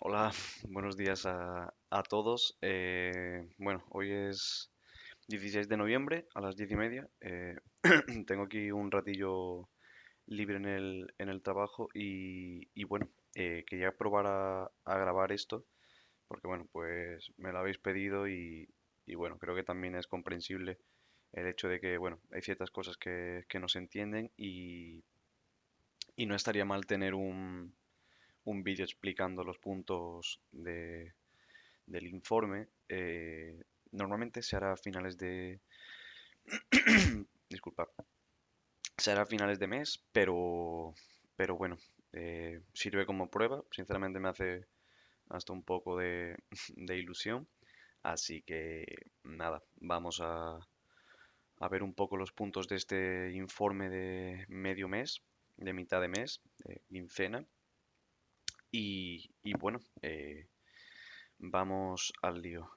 Hola, buenos días a todos. Bueno, hoy es 16 de noviembre a las 10:30. Tengo aquí un ratillo libre en el trabajo y bueno, quería probar a grabar esto porque bueno, pues me lo habéis pedido y bueno, creo que también es comprensible el hecho de que bueno, hay ciertas cosas que no se entienden y no estaría mal tener un vídeo explicando los puntos del informe. Normalmente se hará a finales de... Disculpa. Se hará a finales de mes, pero bueno, sirve como prueba. Sinceramente me hace hasta un poco de ilusión. Así que nada, vamos a ver un poco los puntos de este informe de medio mes, de mitad de mes, de quincena. Y bueno, vamos al lío.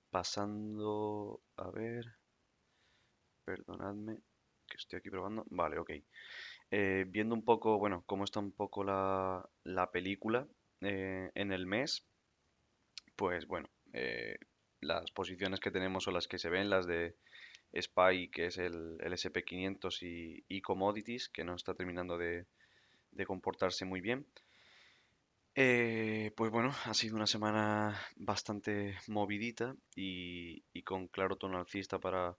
Pasando, a ver, perdonadme, que estoy aquí probando. Vale, ok. Viendo un poco, bueno, cómo está un poco la película en el mes, pues bueno, las posiciones que tenemos son las que se ven, las de SPY, que es el SP 500 y Commodities, que no está terminando de comportarse muy bien. Pues bueno, ha sido una semana bastante movidita y con claro tono alcista para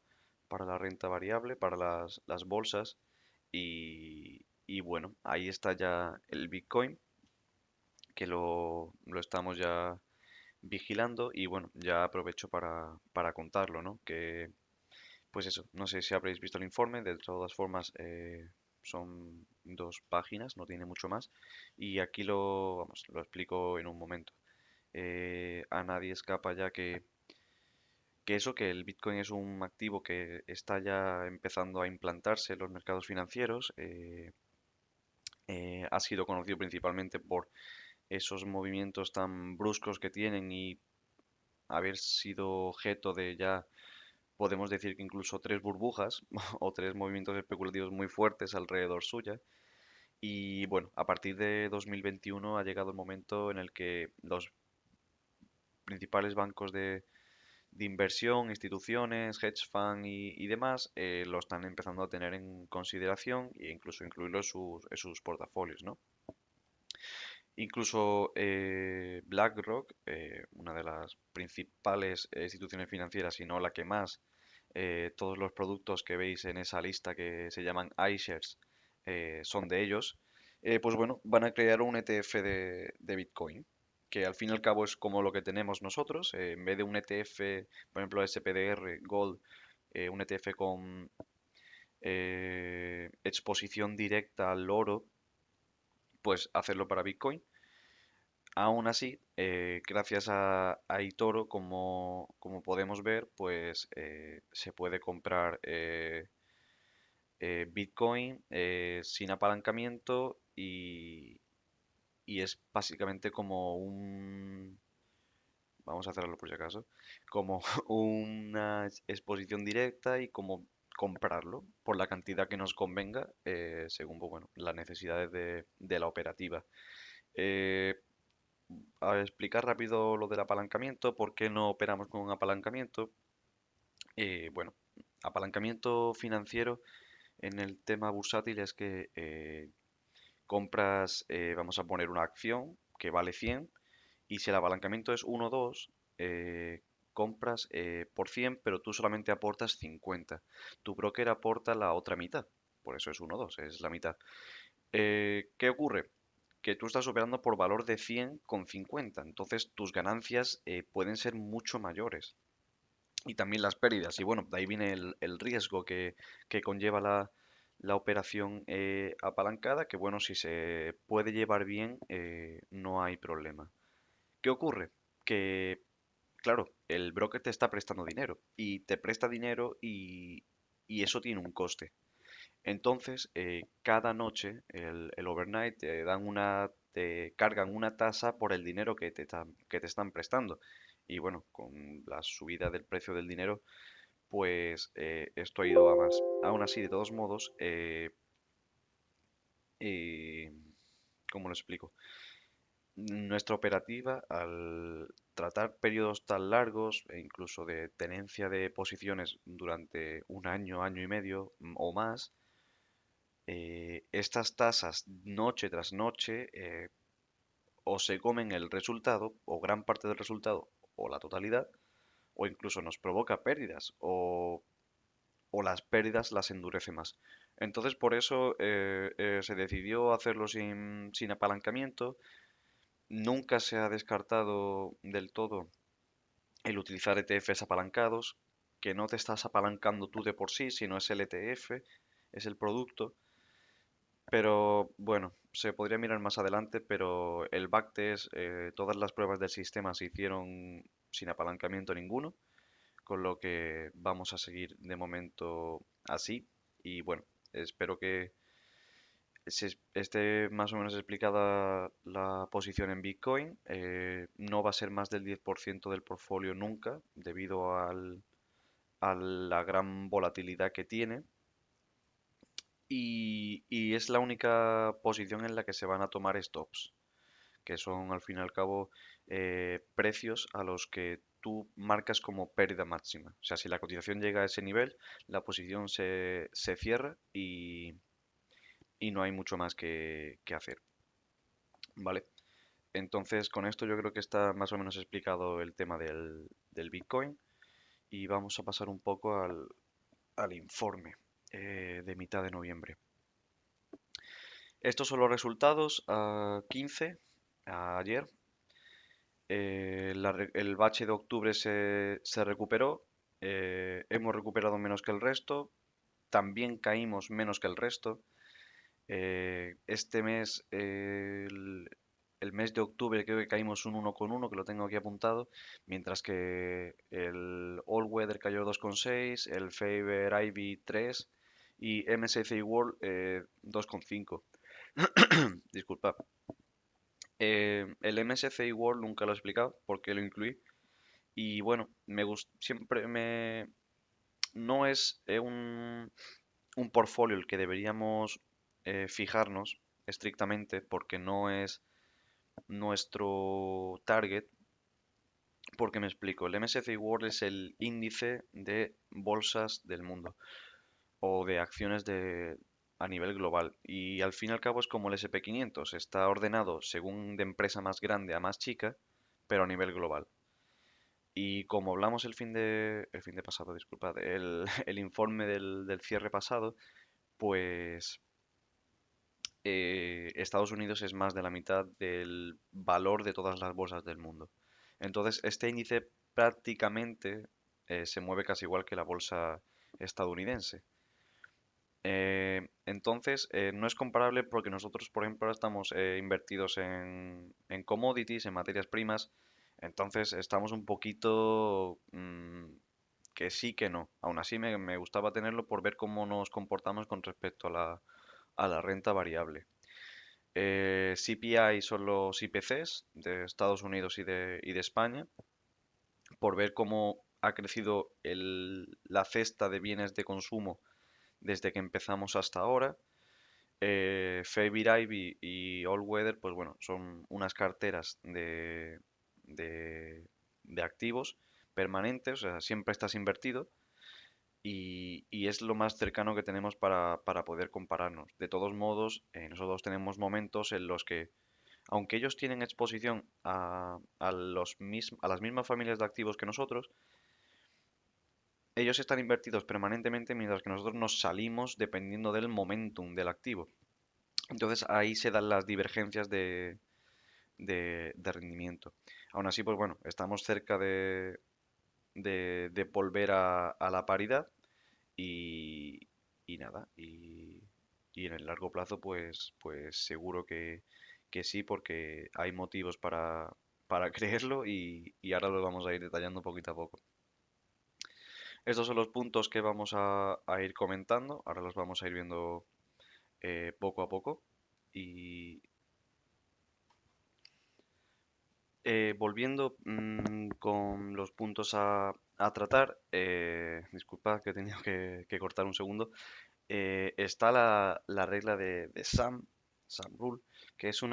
la renta variable, para las bolsas. Y bueno, ahí está ya el Bitcoin, que lo estamos ya vigilando y bueno, ya aprovecho para contarlo, ¿no? Que pues eso, no sé si habréis visto el informe, de todas formas son 2 páginas, no tiene mucho más y aquí vamos, lo explico en un momento. A nadie escapa ya que eso, que el Bitcoin es un activo que está ya empezando a implantarse en los mercados financieros. Ha sido conocido principalmente por esos movimientos tan bruscos que tienen y haber sido objeto de ya, podemos decir que incluso 3 burbujas o 3 movimientos especulativos muy fuertes alrededor suya. Y bueno, a partir de 2021 ha llegado el momento en el que los principales bancos de inversión, instituciones, hedge fund y demás, lo están empezando a tener en consideración e incluso incluirlo en sus portafolios, ¿no? Incluso BlackRock, una de las principales instituciones financieras, si no la que más, todos los productos que veis en esa lista que se llaman iShares son de ellos, pues bueno, van a crear un ETF de Bitcoin, que al fin y al cabo es como lo que tenemos nosotros, en vez de un ETF, por ejemplo, SPDR Gold, un ETF con exposición directa al oro, pues hacerlo para Bitcoin. Aún así, gracias a eToro, como podemos ver, pues se puede comprar Bitcoin sin apalancamiento y es básicamente como vamos a hacerlo por si acaso, como una exposición directa y como comprarlo por la cantidad que nos convenga, según pues, bueno, las necesidades de la operativa. Eh, a explicar rápido lo del apalancamiento, por qué no operamos con un apalancamiento. Bueno, apalancamiento financiero en el tema bursátil es que compras, vamos a poner una acción que vale 100 y si el apalancamiento es 1 o 2, compras por 100, pero tú solamente aportas 50. Tu broker aporta la otra mitad, por eso es 1 o 2, es la mitad. ¿Qué ocurre? Que tú estás operando por valor de 100 con 50, entonces tus ganancias pueden ser mucho mayores y también las pérdidas. Y bueno, de ahí viene el riesgo que conlleva la operación apalancada, que bueno, si se puede llevar bien, no hay problema. ¿Qué ocurre? Que, claro, el broker te está prestando dinero y te presta dinero y eso tiene un coste. Entonces, cada noche, el overnight, te cargan una tasa por el dinero que te están prestando. Y bueno, con la subida del precio del dinero, pues esto ha ido a más. Aún así, de todos modos, eh, ¿cómo lo explico? nuestra operativa, al tratar periodos tan largos e incluso de tenencia de posiciones durante un año, año y medio o más, estas tasas noche tras noche o se comen el resultado o gran parte del resultado o la totalidad o incluso nos provoca pérdidas o las pérdidas las endurece más. Entonces por eso se decidió hacerlo sin apalancamiento. Nunca se ha descartado del todo el utilizar ETFs apalancados, que no te estás apalancando tú de por sí, sino es el ETF, es el producto. Pero bueno, se podría mirar más adelante, pero el backtest, todas las pruebas del sistema se hicieron sin apalancamiento ninguno, con lo que vamos a seguir de momento así. Y bueno, espero que esté más o menos explicada la posición en Bitcoin. No va a ser más del 10% del portfolio nunca, debido a la gran volatilidad que tiene. Y es la única posición en la que se van a tomar stops, que son al fin y al cabo precios a los que tú marcas como pérdida máxima. O sea, si la cotización llega a ese nivel, la posición se cierra y no hay mucho más que hacer. ¿Vale? Entonces, con esto yo creo que está más o menos explicado el tema del Bitcoin y vamos a pasar un poco al informe de mitad de noviembre. Estos son los resultados a 15, a ayer. El bache de octubre se recuperó. Hemos recuperado menos que el resto. También caímos menos que el resto. Este mes, el mes de octubre, creo que caímos un 1,1, que lo tengo aquí apuntado, mientras que el All Weather cayó 2,6, el Faber Ivy 3 y MSCI World 2,5. Disculpa. El MSCI World nunca lo he explicado porque lo incluí. Y bueno, siempre me... No es un portfolio el que deberíamos fijarnos estrictamente porque no es nuestro target. Porque me explico, el MSCI World es el índice de bolsas del mundo o de acciones a nivel global. Y al fin y al cabo es como el SP 500, está ordenado según de empresa más grande a más chica, pero a nivel global. Y como hablamos el fin de pasado, disculpad, el informe del cierre pasado, pues Estados Unidos es más de la mitad del valor de todas las bolsas del mundo. Entonces, este índice prácticamente se mueve casi igual que la bolsa estadounidense. Entonces, no es comparable porque nosotros, por ejemplo, ahora estamos invertidos en commodities, en materias primas. Entonces, estamos un poquito que sí que no. Aún así, me gustaba tenerlo por ver cómo nos comportamos con respecto a la renta variable. CPI son los IPCs de Estados Unidos y de España, por ver cómo ha crecido la cesta de bienes de consumo desde que empezamos hasta ahora. Faber Ivy y All Weather, pues bueno, son unas carteras de, de activos permanentes, o sea, siempre estás invertido y es lo más cercano que tenemos para poder compararnos. De todos modos, nosotros tenemos momentos en los que aunque ellos tienen exposición a las mismas familias de activos que nosotros, ellos están invertidos permanentemente mientras que nosotros nos salimos dependiendo del momentum del activo. Entonces ahí se dan las divergencias de rendimiento. Aún así, pues bueno, estamos cerca de volver a la paridad y, y nada, y en el largo plazo, pues seguro que sí, porque hay motivos para creerlo y ahora lo vamos a ir detallando poquito a poco. Estos son los puntos que vamos a ir comentando, ahora los vamos a ir viendo poco a poco. Y volviendo con los puntos a tratar, disculpad que he tenido que cortar un segundo. Está la regla de Sam. SAM Rule, que es un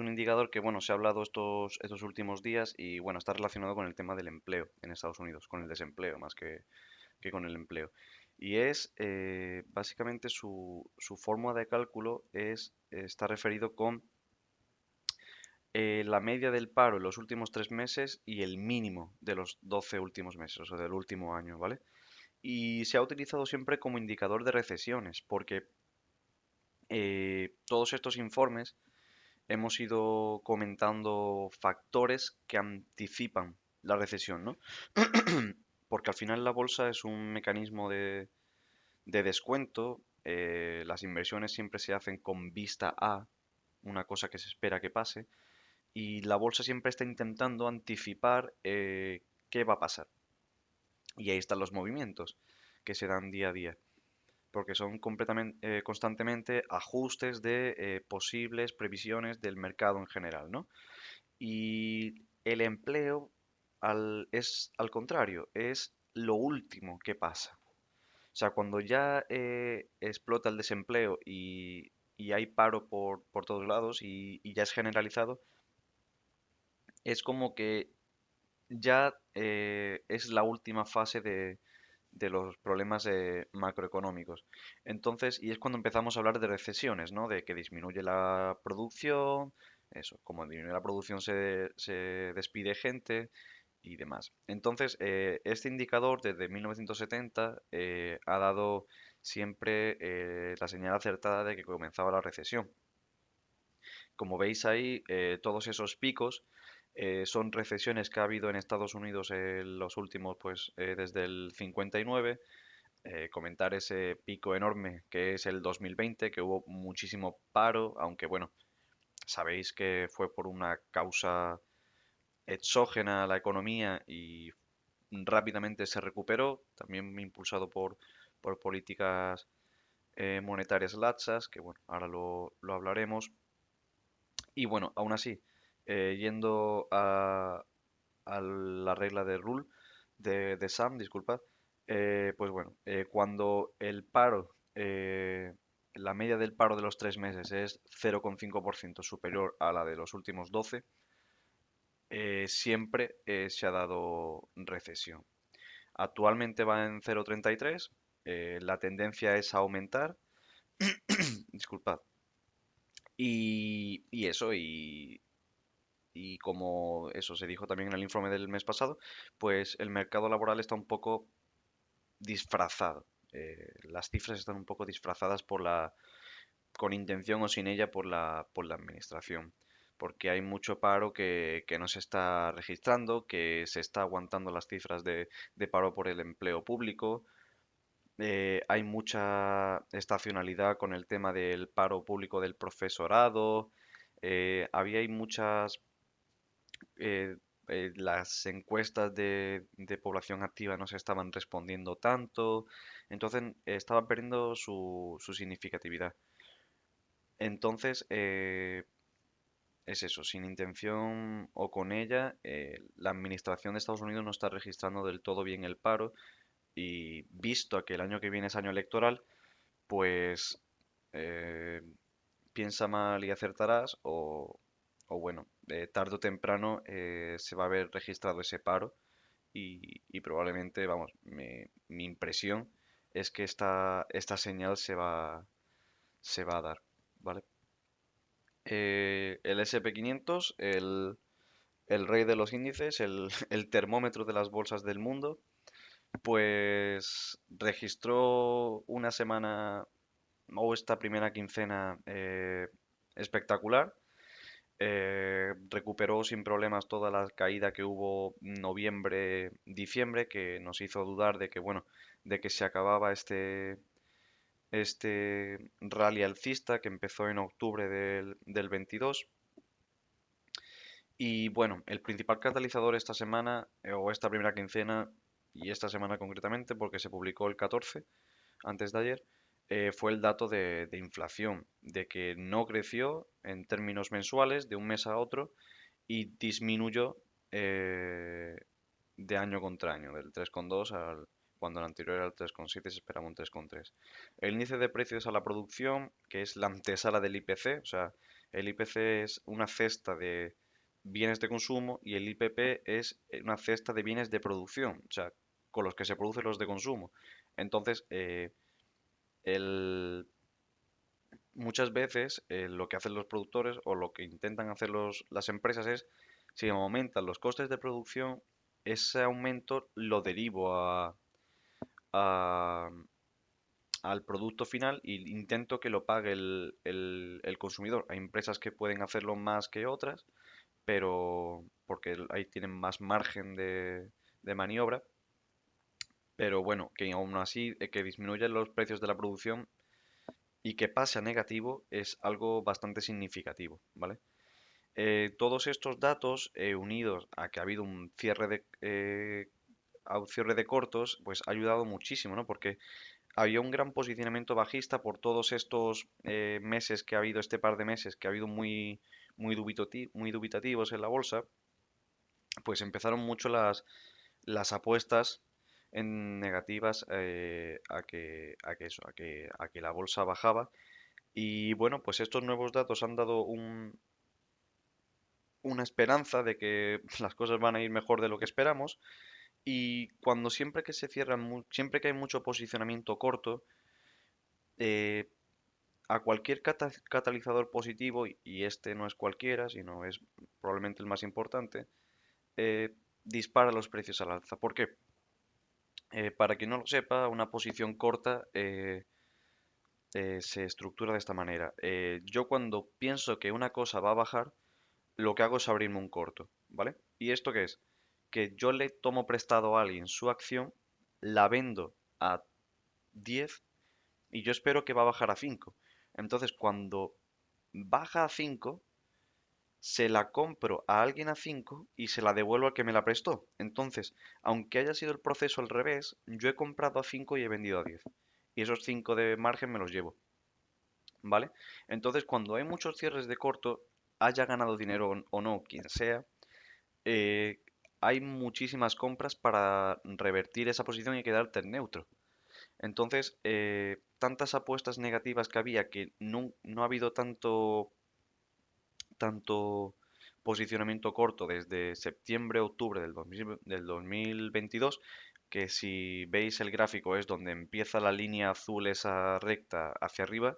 indicador que, bueno, se ha hablado estos últimos días y, bueno, está relacionado con el tema del empleo en Estados Unidos, con el desempleo más que con el empleo. Y es, básicamente, su forma de cálculo está referido con la media del paro en los últimos 3 meses y el mínimo de los 12 últimos meses, o sea, del último año, ¿vale? Y se ha utilizado siempre como indicador de recesiones, porque todos estos informes hemos ido comentando factores que anticipan la recesión, ¿no? Porque al final la bolsa es un mecanismo de descuento, las inversiones siempre se hacen con vista a una cosa que se espera que pase, y la bolsa siempre está intentando anticipar qué va a pasar. Y ahí están los movimientos que se dan día a día, porque son completamente, constantemente ajustes de posibles previsiones del mercado en general, ¿no? Y el empleo es al contrario, es lo último que pasa. O sea, cuando ya explota el desempleo y hay paro por todos lados y ya es generalizado, es como que ya es la última fase de los problemas macroeconómicos. Entonces, y es cuando empezamos a hablar de recesiones, ¿no? De que disminuye la producción, eso, como disminuye la producción se despide gente y demás. Entonces, este indicador desde 1970 ha dado siempre la señal acertada de que comenzaba la recesión. Como veis ahí, todos esos picos son recesiones que ha habido en Estados Unidos en los últimos, pues desde el 59. Comentar ese pico enorme que es el 2020, que hubo muchísimo paro, aunque bueno, sabéis que fue por una causa exógena a la economía y rápidamente se recuperó, también impulsado por políticas monetarias laxas, que bueno, ahora lo hablaremos. Y bueno, aún así, yendo a la regla de Rule, de Sam, disculpad, pues bueno, cuando el paro, la media del paro de los 3 meses es 0,5% superior a la de los últimos 12, siempre se ha dado recesión. Actualmente va en 0,33, la tendencia es a aumentar, disculpad, y eso, y como eso se dijo también en el informe del mes pasado, pues el mercado laboral está un poco disfrazado. Las cifras están un poco disfrazadas con intención o sin ella por la administración. Porque hay mucho paro que no se está registrando, que se está aguantando las cifras de paro por el empleo público. Hay mucha estacionalidad con el tema del paro público del profesorado. Hay muchas las encuestas de población activa no se estaban respondiendo tanto, entonces estaban perdiendo su significatividad. Entonces, es eso, sin intención o con ella, la administración de Estados Unidos no está registrando del todo bien el paro y visto a que el año que viene es año electoral, pues eh, piensa mal y acertarás o bueno, tarde o temprano se va a haber registrado ese paro y probablemente, vamos, mi impresión es que esta señal se va a dar, ¿vale? El SP 500, el rey de los índices, el termómetro de las bolsas del mundo, pues registró una semana o esta primera quincena espectacular. Recuperó sin problemas toda la caída que hubo noviembre, diciembre, que nos hizo dudar de que, bueno, de que se acababa este rally alcista que empezó en octubre del 22. Y bueno, el principal catalizador esta semana, o esta primera quincena, y esta semana concretamente, porque se publicó el 14, antes de ayer, fue el dato de inflación, de que no creció en términos mensuales de un mes a otro y disminuyó de año contra año, del 3,2 al cuando el anterior era el 3,7 se esperaba un 3,3. El índice de precios a la producción, que es la antesala del IPC, o sea, el IPC es una cesta de bienes de consumo y el IPP es una cesta de bienes de producción, o sea, con los que se producen los de consumo. Entonces, el, muchas veces lo que hacen los productores o lo que intentan hacer las empresas es, si aumentan los costes de producción, ese aumento lo derivo a- al producto final y intento que lo pague el consumidor. Hay empresas que pueden hacerlo más que otras, pero porque ahí tienen más margen de maniobra. Pero bueno, que aún así que disminuyan los precios de la producción y que pase a negativo es algo bastante significativo, ¿vale? Todos estos datos unidos a que ha habido un cierre de cortos, pues ha ayudado muchísimo, ¿no? Porque había un gran posicionamiento bajista por todos estos meses que ha habido, este par de meses que ha habido muy dubitativos en la bolsa, pues empezaron mucho las apuestas en negativas a que la bolsa bajaba. Y bueno, pues estos nuevos datos han dado una esperanza de que las cosas van a ir mejor de lo que esperamos. Y cuando siempre que se cierran, siempre que hay mucho posicionamiento corto, eh, a cualquier catalizador positivo, y este no es cualquiera, sino es probablemente el más importante, dispara los precios al alza. ¿Por qué? Para quien no lo sepa, una posición corta se estructura de esta manera. Yo cuando pienso que una cosa va a bajar, lo que hago es abrirme un corto, ¿vale? ¿Y esto qué es? Que yo le tomo prestado a alguien su acción, la vendo a 10 y yo espero que va a bajar a 5. Entonces, cuando baja a 5 se la compro a alguien a 5 y se la devuelvo al que me la prestó. Entonces, aunque haya sido el proceso al revés, yo he comprado a 5 y he vendido a 10. Y esos 5 de margen me los llevo, ¿vale? Entonces, cuando hay muchos cierres de corto, haya ganado dinero o no, quien sea, eh, hay muchísimas compras para revertir esa posición y quedarte en neutro. Entonces, tantas apuestas negativas que había que no ha habido tanto posicionamiento corto desde septiembre-octubre del 2022, que si veis el gráfico es donde empieza la línea azul, esa recta hacia arriba,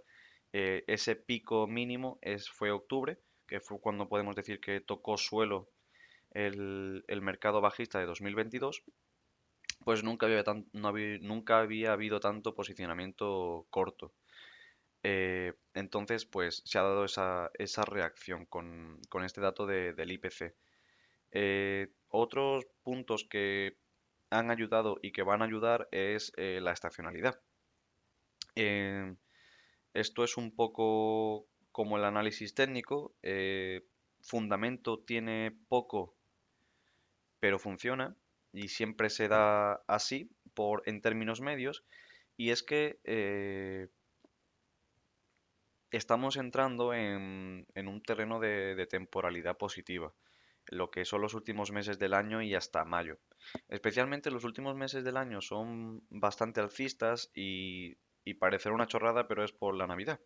ese pico mínimo fue octubre, que fue cuando podemos decir que tocó suelo el mercado bajista de 2022, pues nunca había habido tanto posicionamiento corto. Entonces, pues se ha dado esa reacción con este dato del IPC. Otros puntos que han ayudado y que van a ayudar es la estacionalidad. Eh, Esto es un poco como el análisis técnico. Fundamento tiene poco, pero funciona y siempre se da así en términos medios. Y es que estamos entrando en un terreno de temporalidad positiva, lo que son los últimos meses del año y hasta mayo. Especialmente los últimos meses del año son bastante alcistas y parecerá una chorrada, pero es por la Navidad.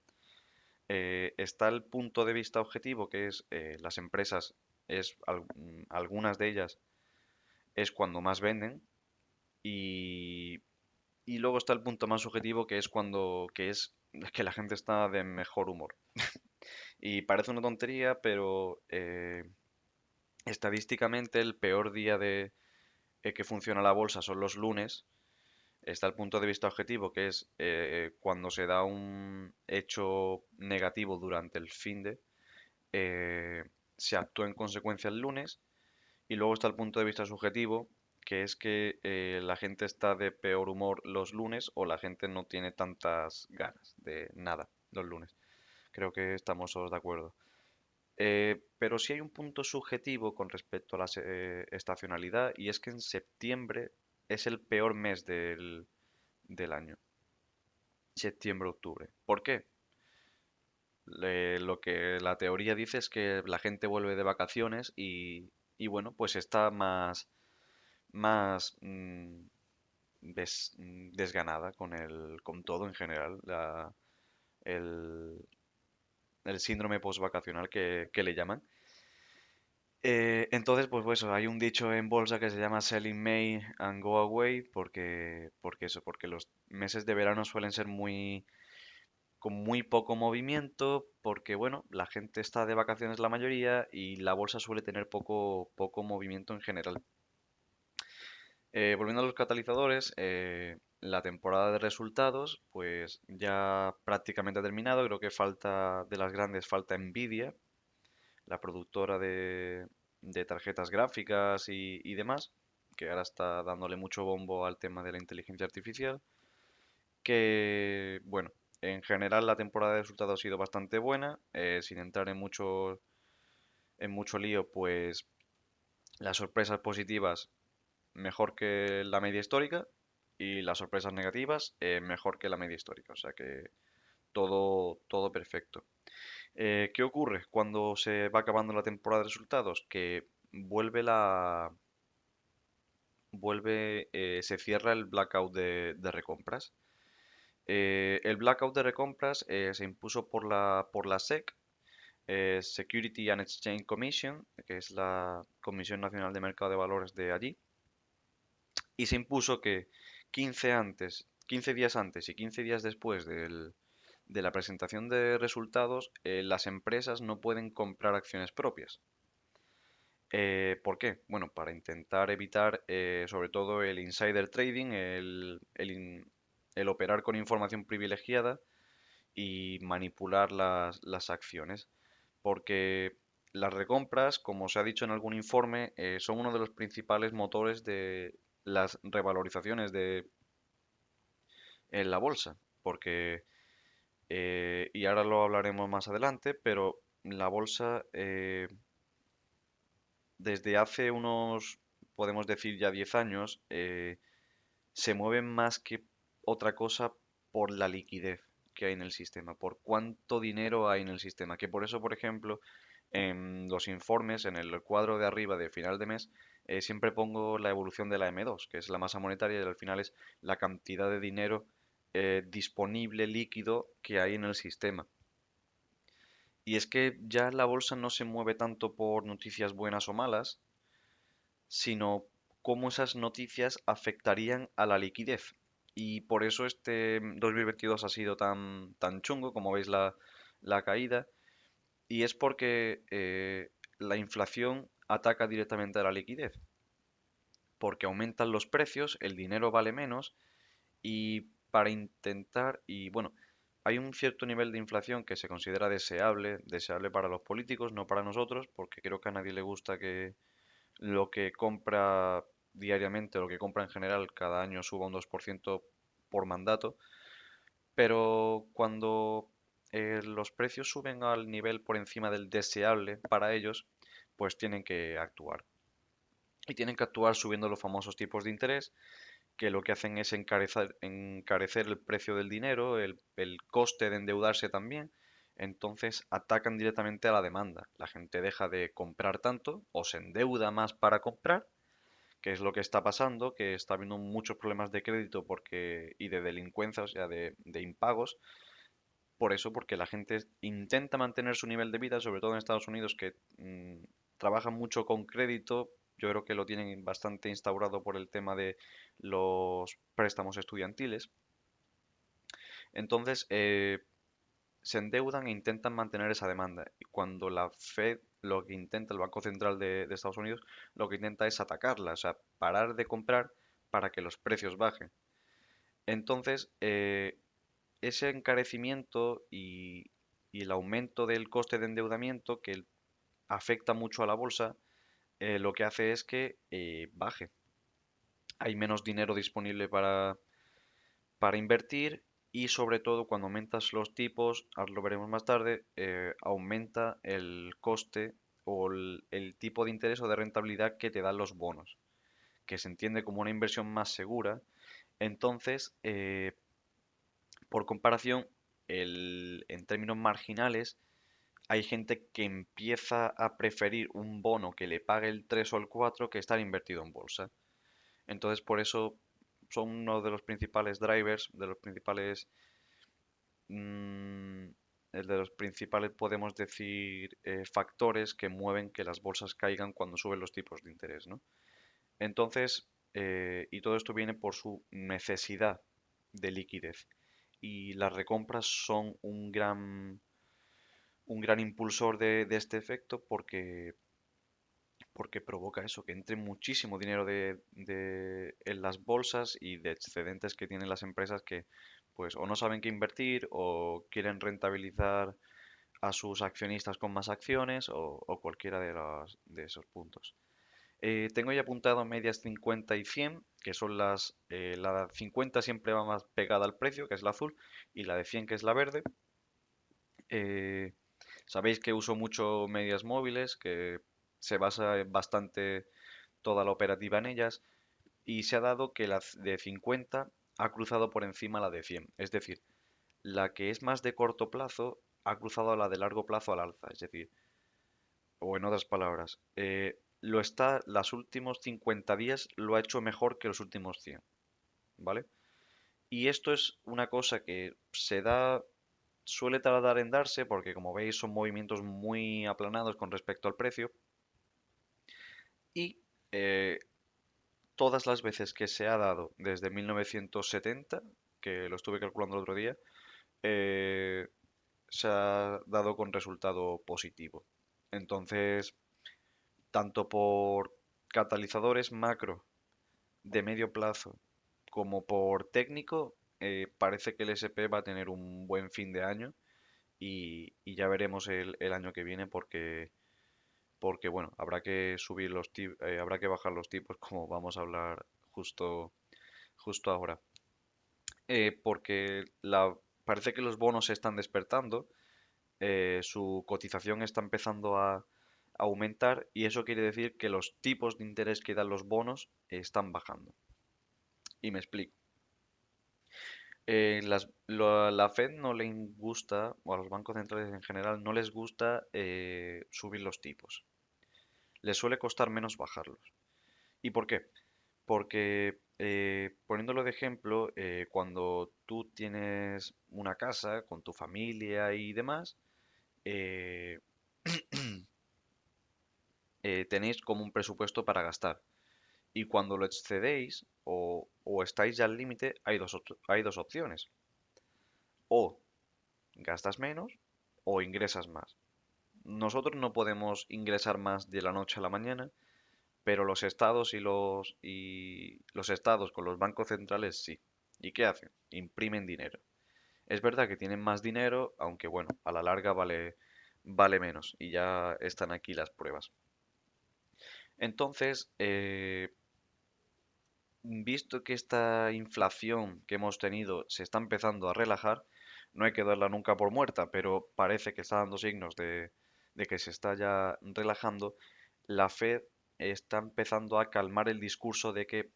Está el punto de vista objetivo, que es las empresas, algunas de ellas es cuando más venden, y, y luego está el punto más subjetivo, que es que es que la gente está de mejor humor. Y parece una tontería, pero estadísticamente el peor día que funciona la bolsa son los lunes. Está el punto de vista objetivo, que es cuando se da un hecho negativo durante el fin de, eh, se actúa en consecuencia el lunes. Y luego está el punto de vista subjetivo, que es que la gente está de peor humor los lunes o la gente no tiene tantas ganas de nada los lunes. Creo que estamos todos de acuerdo. Pero sí hay un punto subjetivo con respecto a la estacionalidad y es que en septiembre es el peor mes del año. Septiembre-octubre. ¿Por qué? Lo que la teoría dice es que la gente vuelve de vacaciones y bueno, pues está más desganada con todo en general, el, el síndrome postvacacional que le llaman. Entonces, pues eso, hay un dicho en bolsa que se llama Sell in May and Go Away, porque los meses de verano suelen ser con muy poco movimiento, porque bueno, la gente está de vacaciones la mayoría y la bolsa suele tener poco movimiento en general. Volviendo a los catalizadores, la temporada de resultados, pues ya prácticamente ha terminado. Creo que falta, de las grandes, falta Nvidia, la productora de tarjetas gráficas y demás, que ahora está dándole mucho bombo al tema de la inteligencia artificial. Que, bueno, en general la temporada de resultados ha sido bastante buena, sin entrar en mucho lío, pues las sorpresas positivas mejor que la media histórica y las sorpresas negativas mejor que la media histórica. O sea que todo perfecto. ¿Qué ocurre cuando se va acabando la temporada de resultados? Que se cierra el blackout de recompras. El blackout de recompras se impuso por la SEC, Security and Exchange Commission, que es la Comisión Nacional de Mercado de Valores de allí, y se impuso que 15 días antes y 15 días después de la presentación de resultados, las empresas no pueden comprar acciones propias. ¿Por qué? Bueno, para intentar evitar sobre todo el insider trading, el operar con información privilegiada y manipular las acciones. Porque las recompras, como se ha dicho en algún informe, son uno de los principales motores de las revalorizaciones en la bolsa. Porque, y ahora lo hablaremos más adelante, pero la bolsa desde hace unos, podemos decir ya 10 años, se mueve más que otra cosa por la liquidez que hay en el sistema, por cuánto dinero hay en el sistema. Que por eso, por ejemplo, en los informes, en el cuadro de arriba de final de mes, siempre pongo la evolución de la M2, que es la masa monetaria y al final es la cantidad de dinero disponible líquido que hay en el sistema. Y es que ya la bolsa no se mueve tanto por noticias buenas o malas, sino cómo esas noticias afectarían a la liquidez. Y por eso este 2022 ha sido tan chungo, como veis la caída, y es porque la inflación ataca directamente a la liquidez, porque aumentan los precios, el dinero vale menos, y para intentar, y bueno, hay un cierto nivel de inflación que se considera deseable para los políticos, no para nosotros, porque creo que a nadie le gusta que lo que compra diariamente, lo que compra en general cada año suba un 2% por mandato, pero cuando los precios suben al nivel por encima del deseable para ellos, pues tienen que actuar. Y tienen que actuar subiendo los famosos tipos de interés, que lo que hacen es encarecer el precio del dinero, el coste de endeudarse también. Entonces atacan directamente a la demanda. La gente deja de comprar tanto o se endeuda más para comprar, que es lo que está pasando, que está habiendo muchos problemas de crédito y de delincuencia, o sea, de impagos. Por eso, porque la gente intenta mantener su nivel de vida, sobre todo en Estados Unidos, que trabajan mucho con crédito. Yo creo que lo tienen bastante instaurado por el tema de los préstamos estudiantiles. Entonces, se endeudan e intentan mantener esa demanda. Y cuando la Fed, lo que intenta, el Banco Central de Estados Unidos, lo que intenta es atacarla, o sea, parar de comprar para que los precios bajen. Entonces, ese encarecimiento y el aumento del coste de endeudamiento que afecta mucho a la bolsa, lo que hace es que baje. Hay menos dinero disponible para invertir y sobre todo cuando aumentas los tipos, ahora lo veremos más tarde, aumenta el coste o el tipo de interés o de rentabilidad que te dan los bonos, que se entiende como una inversión más segura. Entonces, por comparación, en términos marginales, hay gente que empieza a preferir un bono que le pague el 3 o el 4 que estar invertido en bolsa. Entonces, por eso son uno de los principales drivers, de los principales, mm, el de los principales, podemos decir, factores que mueven que las bolsas caigan cuando suben los tipos de interés, ¿no? Entonces, y todo esto viene por su necesidad de liquidez. Y las recompras son un gran impulsor de este efecto porque provoca eso, que entre muchísimo dinero en las bolsas y de excedentes que tienen las empresas que pues o no saben qué invertir o quieren rentabilizar a sus accionistas con más acciones o cualquiera de esos puntos. Tengo ya apuntado medias 50 y 100, que son la 50 siempre va más pegada al precio, que es la azul, y la de 100, que es la verde. Eh, Sabéis que uso mucho medias móviles, que se basa bastante toda la operativa en ellas, y se ha dado que la de 50 ha cruzado por encima la de 100. Es decir, la que es más de corto plazo ha cruzado a la de largo plazo al alza. Es decir, o en otras palabras, los últimos 50 días lo ha hecho mejor que los últimos 100, ¿vale? Y esto es una cosa que suele tardar en darse porque como veis son movimientos muy aplanados con respecto al precio y eh, todas las veces que se ha dado desde 1970, que lo estuve calculando el otro día, eh, se ha dado con resultado positivo. Entonces, tanto por catalizadores macro de medio plazo como por técnico, parece que el SP va a tener un buen fin de año y ya veremos el año que viene porque bueno, habrá que bajar los tipos como vamos a hablar justo ahora. Porque parece que los bonos se están despertando, su cotización está empezando a aumentar y eso quiere decir que los tipos de interés que dan los bonos están bajando. Y me explico. La Fed no le gusta, o a los bancos centrales en general, no les gusta subir los tipos. Les suele costar menos bajarlos. ¿Y por qué? Porque, poniéndolo de ejemplo, cuando tú tienes una casa con tu familia y demás, eh, tenéis como un presupuesto para gastar. Y cuando lo excedéis o estáis ya al límite, hay dos opciones. O gastas menos o ingresas más. Nosotros no podemos ingresar más de la noche a la mañana, pero los estados y los estados con los bancos centrales sí. ¿Y qué hacen? Imprimen dinero. Es verdad que tienen más dinero, aunque bueno, a la larga vale menos. Y ya están aquí las pruebas. Entonces, visto que esta inflación que hemos tenido se está empezando a relajar, no hay que darla nunca por muerta, pero parece que está dando signos de que se está ya relajando, la Fed está empezando a calmar el discurso de que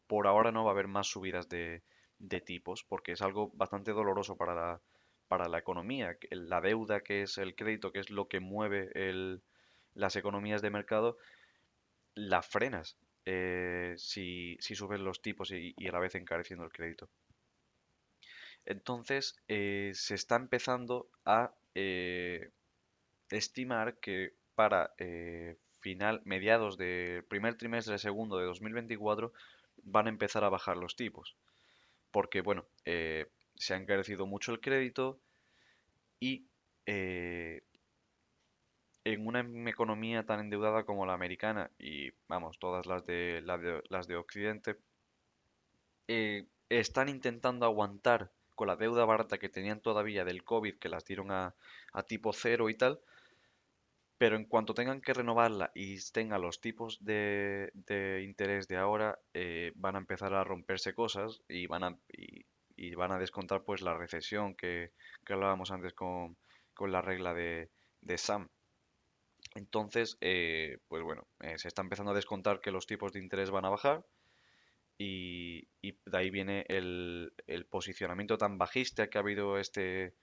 por ahora no va a haber más subidas de tipos, porque es algo bastante doloroso para la economía. La deuda, que es el crédito, que es lo que mueve las economías de mercado, la frenas si subes los tipos y a la vez encareciendo el crédito. Entonces, se está empezando a estimar que para mediados del primer trimestre segundo de 2024 van a empezar a bajar los tipos. Porque, bueno, se ha encarecido mucho el crédito y eh, en una economía tan endeudada como la americana y, vamos, todas las de Occidente, están intentando aguantar con la deuda barata que tenían todavía del COVID, que las dieron a tipo cero y tal, pero en cuanto tengan que renovarla y tengan los tipos de interés de ahora, van a empezar a romperse cosas y van a descontar pues la recesión que hablábamos antes con la regla de Sam. Entonces, pues bueno, se está empezando a descontar que los tipos de interés van a bajar y de ahí viene el posicionamiento tan bajista que ha habido este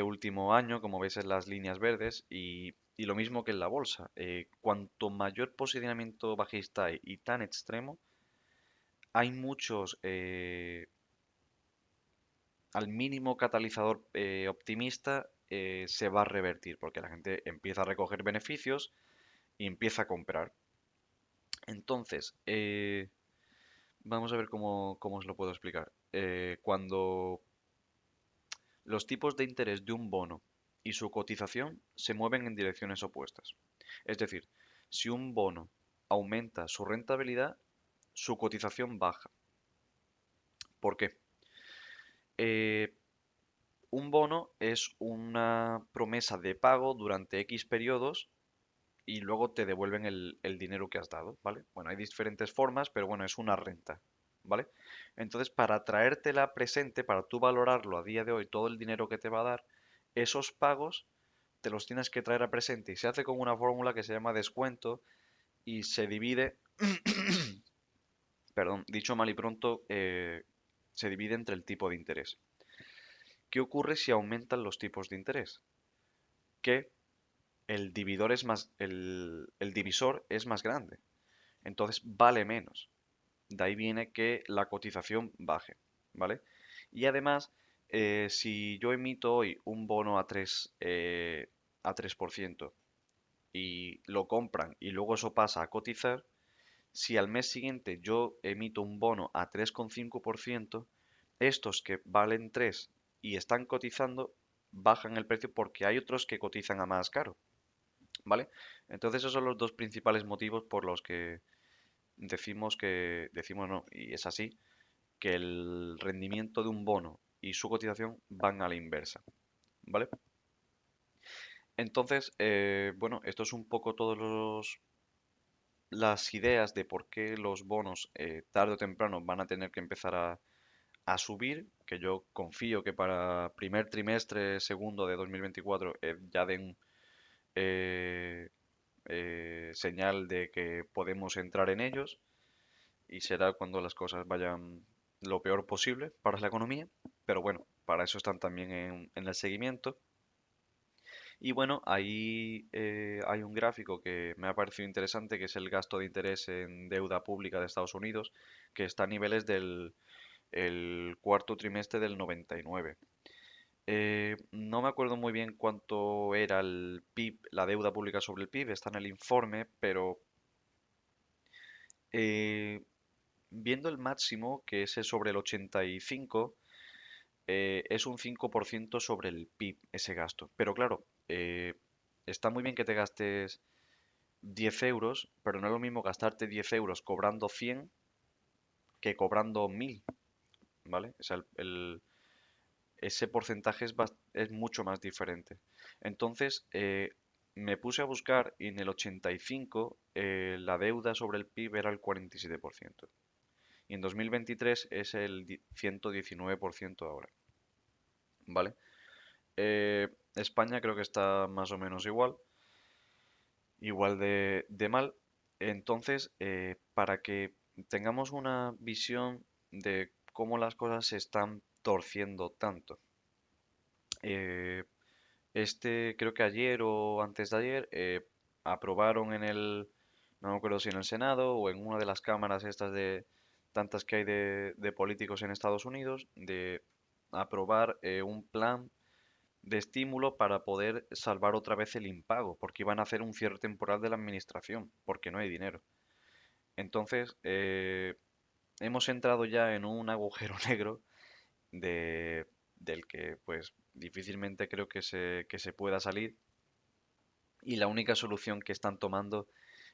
último año, como veis en las líneas verdes, y lo mismo que en la bolsa. Cuanto mayor posicionamiento bajista hay y tan extremo, hay muchos, al mínimo catalizador optimista se va a revertir, porque la gente empieza a recoger beneficios y empieza a comprar. Entonces, vamos a ver cómo os lo puedo explicar. Cuando los tipos de interés de un bono y su cotización se mueven en direcciones opuestas. Es decir, si un bono aumenta su rentabilidad, su cotización baja. ¿Por qué? Eh, un bono es una promesa de pago durante X periodos y luego te devuelven el dinero que has dado, ¿vale? Bueno, hay diferentes formas, pero bueno, es una renta, ¿vale? Entonces, para traértela presente, para tú valorarlo a día de hoy, todo el dinero que te va a dar, esos pagos te los tienes que traer a presente y se hace con una fórmula que se llama descuento y se divide, perdón, dicho mal y pronto, se divide entre el tipo de interés. ¿Qué ocurre si aumentan los tipos de interés? Que el divisor es el divisor es más grande, entonces vale menos. De ahí viene que la cotización baje, ¿vale? Y además, si yo emito hoy un bono a 3% y lo compran y luego eso pasa a cotizar, si al mes siguiente yo emito un bono a 3,5%, estos que valen 3 y están cotizando bajan el precio porque hay otros que cotizan a más caro, ¿vale? Entonces esos son los dos principales motivos por los que decimos no, y es así, que el rendimiento de un bono y su cotización van a la inversa, ¿vale? Entonces, bueno, esto es un poco todos las ideas de por qué los bonos tarde o temprano van a tener que empezar a subir, que yo confío que para primer trimestre, segundo de 2024 ya den eh, señal de que podemos entrar en ellos y será cuando las cosas vayan lo peor posible para la economía, pero bueno, para eso están también en el seguimiento. Y bueno, ahí hay un gráfico que me ha parecido interesante, que es el gasto de interés en deuda pública de Estados Unidos, que está a niveles del el cuarto trimestre del 99. No me acuerdo muy bien cuánto era el PIB, la deuda pública sobre el PIB, está en el informe, pero eh, viendo el máximo, que es sobre el 85, es un 5% sobre el PIB ese gasto. Pero claro, está muy bien que te gastes 10 euros, pero no es lo mismo gastarte 10 euros cobrando 100 que cobrando 1000, ¿vale? O sea, ese porcentaje es mucho más diferente. Entonces, me puse a buscar y en el 85 la deuda sobre el PIB era el 47%. Y en 2023 es el 119% ahora, ¿vale? España creo que está más o menos igual de mal. Entonces, para que tengamos una visión de cómo las cosas se están torciendo tanto. eh, creo que ayer o antes de ayer, aprobaron no me acuerdo si en el Senado o en una de las cámaras estas de tantas que hay de políticos en Estados Unidos, de aprobar un plan de estímulo para poder salvar otra vez el impago, porque iban a hacer un cierre temporal de la administración, porque no hay dinero. Entonces, hemos entrado ya en un agujero negro del que pues difícilmente creo que se pueda salir y la única solución que están tomando,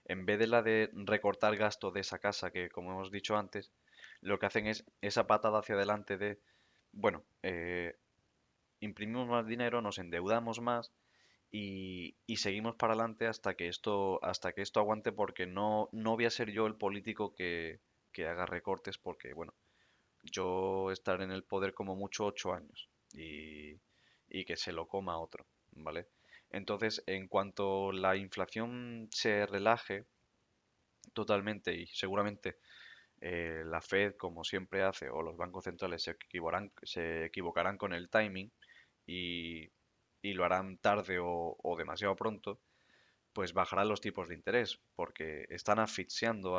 en vez de la de recortar gasto de esa casa, que como hemos dicho antes, lo que hacen es esa patada hacia adelante de, bueno, imprimimos más dinero, nos endeudamos más y seguimos para adelante hasta que esto aguante porque no voy a ser yo el político que haga recortes porque, bueno, yo estaré en el poder como mucho 8 años y que se lo coma otro, ¿vale? Entonces, en cuanto la inflación se relaje totalmente y seguramente la Fed, como siempre hace, o los bancos centrales se equivocarán con el timing y, y lo harán tarde o demasiado pronto, pues bajarán los tipos de interés, porque están asfixiando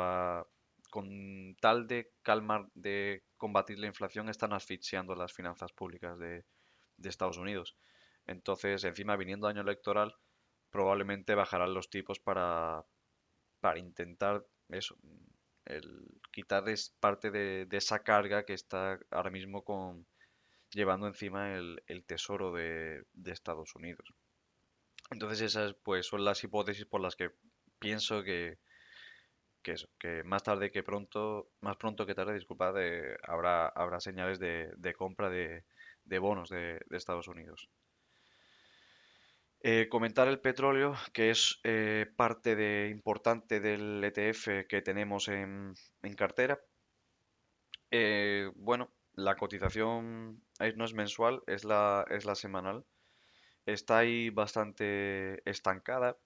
con tal de calmar, de combatir la inflación, están asfixiando las finanzas públicas de Estados Unidos. Entonces, encima, viniendo año electoral, probablemente bajarán los tipos para intentar eso, quitarles parte de esa carga que está ahora mismo llevando encima el tesoro de Estados Unidos. Entonces esas pues son las hipótesis por las que pienso que eso, que más tarde que pronto, más pronto que tarde, disculpad, habrá señales de compra de bonos de Estados Unidos. Comentar el petróleo, que es parte importante del ETF que tenemos en cartera. Bueno, la cotización no es mensual, es la semanal. Está ahí bastante estancada.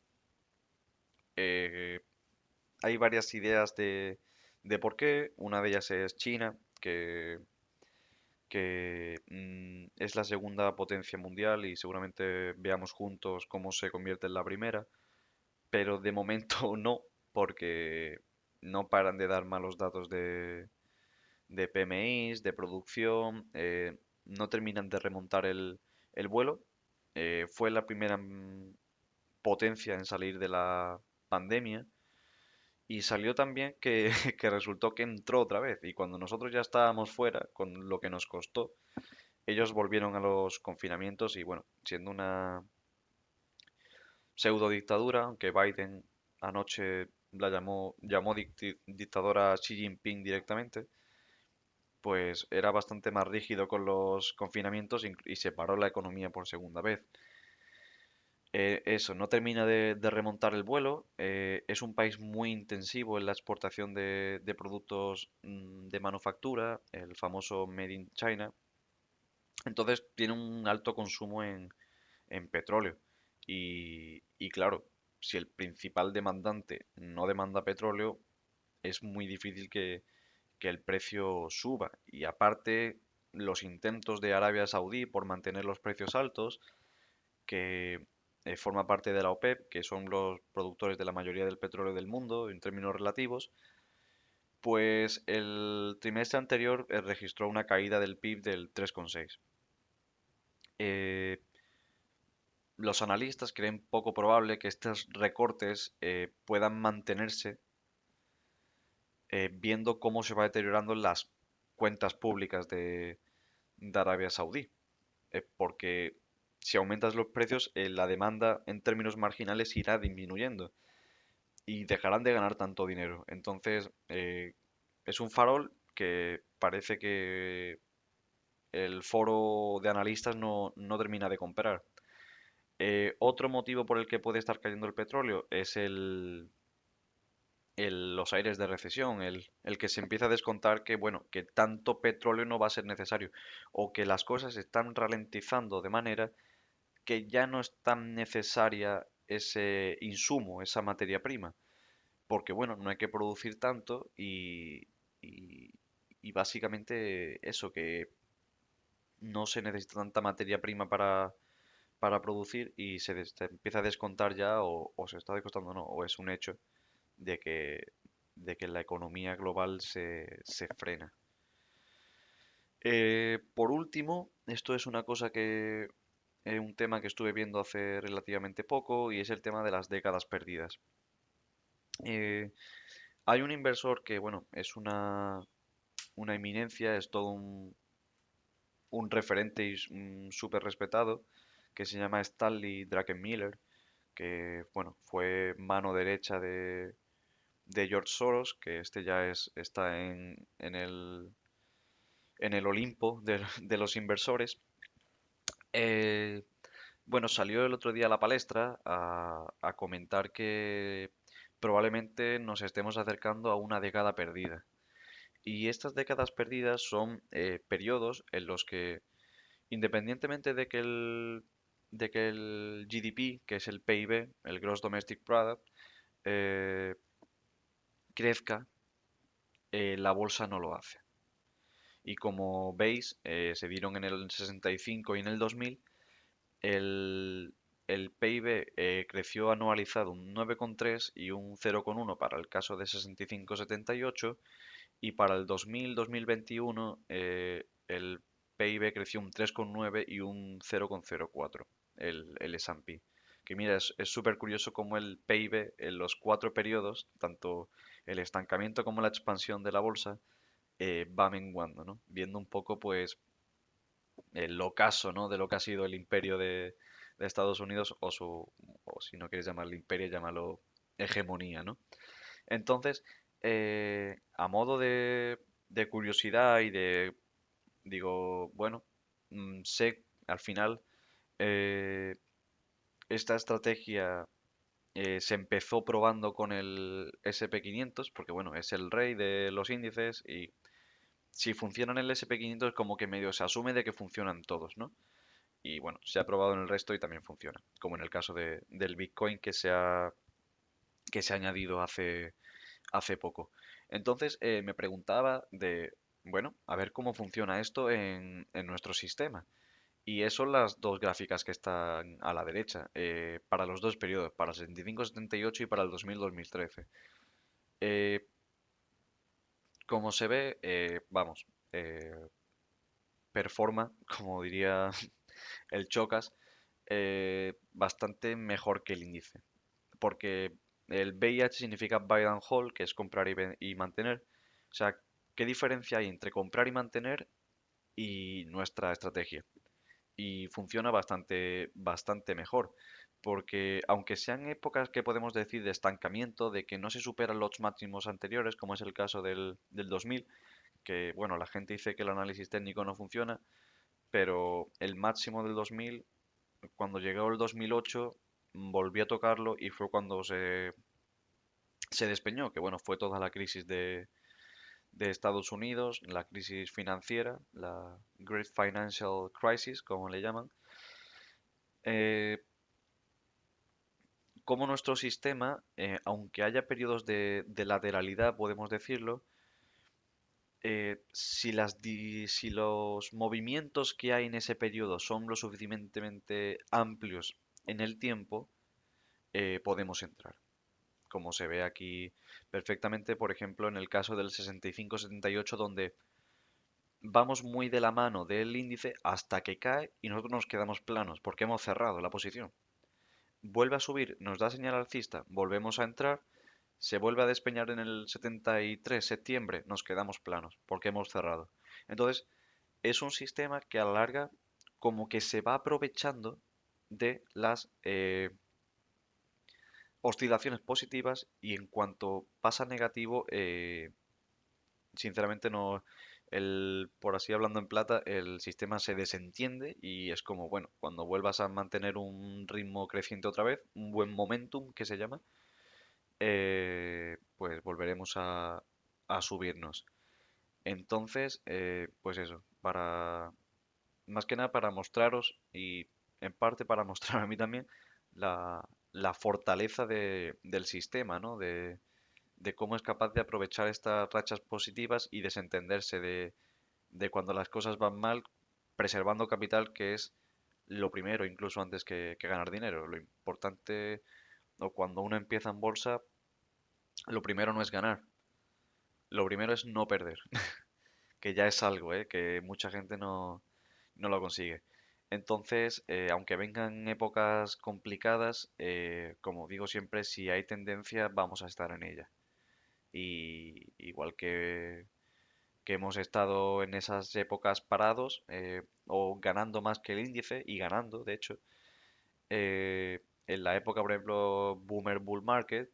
Eh, Hay varias ideas de por qué. Una de ellas es China, que es la segunda potencia mundial y seguramente veamos juntos cómo se convierte en la primera. Pero de momento no, porque no paran de dar malos datos de PMIs, de producción, no terminan de remontar el vuelo. Fue la primera potencia en salir de la pandemia y salió también que, que resultó que entró otra vez y cuando nosotros ya estábamos fuera, con lo que nos costó, ellos volvieron a los confinamientos y bueno, siendo una pseudo dictadura, aunque Biden anoche llamó dictadora a Xi Jinping directamente, pues era bastante más rígido con los confinamientos y se paró la economía por segunda vez. Eso, no termina de remontar el vuelo. Es un país muy intensivo en la exportación de productos de manufactura, el famoso Made in China. Entonces tiene un alto consumo en petróleo. Y claro, si el principal demandante no demanda petróleo, es muy difícil que el precio suba. Y aparte, los intentos de Arabia Saudí por mantener los precios altos, que forma parte de la OPEP, que son los productores de la mayoría del petróleo del mundo en términos relativos, pues el trimestre anterior registró una caída del PIB del 3,6. Eh, los analistas creen poco probable que estos recortes puedan mantenerse viendo cómo se va deteriorando las cuentas públicas de Arabia Saudí. Porque si aumentas los precios, la demanda en términos marginales irá disminuyendo y dejarán de ganar tanto dinero. Entonces, es un farol que parece que el foro de analistas no termina de comprar. Otro motivo por el que puede estar cayendo el petróleo es los aires de recesión, el que se empieza a descontar que, bueno, que tanto petróleo no va a ser necesario o que las cosas se están ralentizando de manera que ya no es tan necesaria ese insumo, esa materia prima, porque bueno, no hay que producir tanto y, y básicamente eso, que no se necesita tanta materia prima para producir y se empieza a descontar ya o se está descontando no, o es un hecho de que la economía global se frena. Por último, esto es una cosa un tema que estuve viendo hace relativamente poco y es el tema de las décadas perdidas. Eh, Hay un inversor que, bueno, es una eminencia, es todo un referente y súper respetado, que se llama Stanley Druckenmiller, que, bueno, fue mano derecha de George Soros, que este ya está en el Olimpo de los inversores. Eh, Bueno, salió el otro día a la palestra a comentar que probablemente nos estemos acercando a una década perdida. Y estas décadas perdidas son periodos en los que, independientemente de que el GDP, que es el PIB, el Gross Domestic Product, eh, crezca, la bolsa no lo hace. Y como veis, se dieron en el 65 y en el 2000 el el PIB creció anualizado un 9,3 y un 0,1 para el caso de 65-78 y para el 2000-2021 el PIB creció un 3,9 y un 0,04 el S&P. Que mira, es súper curioso cómo el PIB en los cuatro periodos, tanto el estancamiento como la expansión de la bolsa, va menguando, ¿no? Viendo un poco, pues, el ocaso, ¿no? De lo que ha sido el imperio de Estados Unidos o si no quieres llamarlo imperio, llámalo hegemonía, ¿no? Entonces, a modo de curiosidad y digo, bueno, sé al final eh, esta estrategia se empezó probando con el SP 500 porque bueno, es el rey de los índices y si funciona en el SP 500 como que medio se asume de que funcionan todos, ¿no? Y bueno, se ha probado en el resto y también funciona, como en el caso del Bitcoin que se ha añadido hace poco. Entonces me preguntaba bueno, a ver cómo funciona esto en nuestro sistema. Y eso son las dos gráficas que están a la derecha, para los dos periodos, para el 75-78 y para el 2000-2013. Eh, como se ve, vamos, performa, como diría el Chocas, bastante mejor que el índice. Porque el BIH significa buy and hold, que es comprar y mantener. O sea, ¿qué diferencia hay entre comprar y mantener y nuestra estrategia? Y funciona bastante mejor. Porque aunque sean épocas que podemos decir de estancamiento, de que no se superan los máximos anteriores, como es el caso del 2000, que bueno, la gente dice que el análisis técnico no funciona, pero el máximo del 2000, cuando llegó el 2008, volví a tocarlo y fue cuando se despeñó, que bueno, fue toda la crisis de Estados Unidos, la crisis financiera, la Great Financial Crisis, como le llaman. Eh, como nuestro sistema, aunque haya periodos de lateralidad, podemos decirlo, si los movimientos que hay en ese periodo son lo suficientemente amplios en el tiempo, podemos entrar. Como se ve aquí perfectamente, por ejemplo, en el caso del 65-78, donde vamos muy de la mano del índice hasta que cae y nosotros nos quedamos planos porque hemos cerrado la posición. Vuelve a subir, nos da señal alcista, volvemos a entrar, se vuelve a despeñar en el 73, septiembre, nos quedamos planos porque hemos cerrado. Entonces, es un sistema que a la larga como que se va aprovechando de las oscilaciones positivas y en cuanto pasa negativo, sinceramente no, por así hablando en plata, el sistema se desentiende y es como, bueno, cuando vuelvas a mantener un ritmo creciente otra vez, un buen momentum que se llama, pues volveremos a subirnos. Entonces, pues eso, más que nada para mostraros y en parte para mostrar a mí también la fortaleza del sistema, ¿no? De cómo es capaz de aprovechar estas rachas positivas y desentenderse de cuando las cosas van mal, preservando capital, que es lo primero, incluso antes que ganar dinero. Lo importante, o cuando uno empieza en bolsa, lo primero no es ganar, lo primero es no perder, que ya es algo, que mucha gente no lo consigue. Entonces, aunque vengan épocas complicadas, como digo siempre, si hay tendencia, vamos a estar en ella. Y igual que hemos estado en esas épocas parados o ganando más que el índice y ganando, de hecho, en la época, por ejemplo, Boomer Bull Market,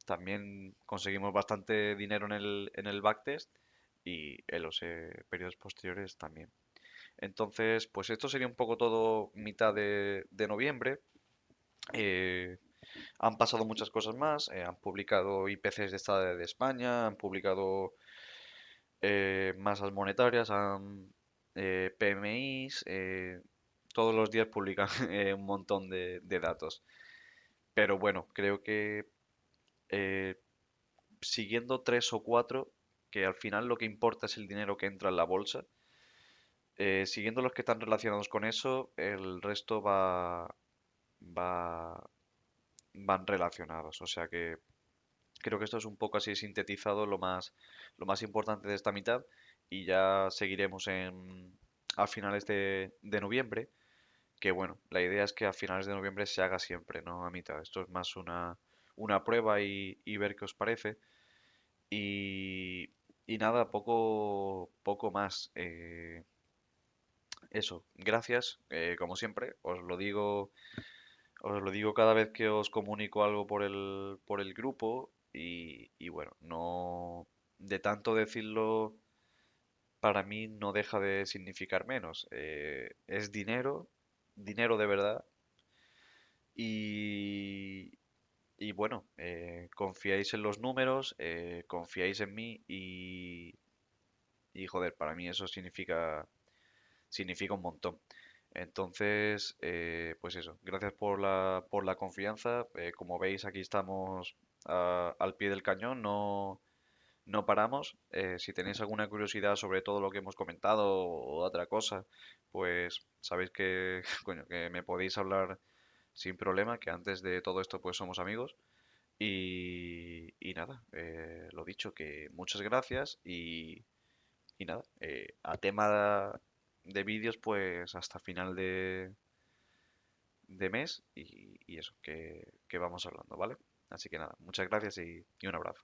también conseguimos bastante dinero en el backtest y en los periodos posteriores también. Entonces, pues esto sería un poco todo mitad de noviembre. Eh, Han pasado muchas cosas más. Han publicado IPCs de Estado de España, han publicado masas monetarias, PMIs, todos los días publican un montón de datos. Pero bueno, creo que eh, siguiendo tres o cuatro, que al final lo que importa es el dinero que entra en la bolsa, siguiendo los que están relacionados con eso, el resto va, van relacionados. O sea que creo que esto es un poco así sintetizado lo más importante de esta mitad y ya seguiremos a finales de noviembre, que bueno, la idea es que a finales de noviembre se haga siempre, no a mitad. Esto es más una prueba y ver qué os parece. Y, y nada, poco más. Eso, gracias, como siempre, os lo digo cada vez que os comunico algo por el grupo y bueno, no, de tanto decirlo, para mí no deja de significar menos. Es dinero, dinero de verdad y, y bueno, confiáis en los números, confiáis en mí y joder, para mí eso significa un montón. Entonces, pues eso, gracias por la confianza. Como veis, aquí estamos al pie del cañón, no paramos. Si tenéis alguna curiosidad sobre todo lo que hemos comentado o otra cosa, pues sabéis que, coño, que me podéis hablar sin problema, que antes de todo esto pues somos amigos. Y nada, lo dicho, que muchas gracias y nada, a tema de vídeos, pues hasta final de mes y eso, que vamos hablando, ¿vale? Así que nada, muchas gracias y un abrazo.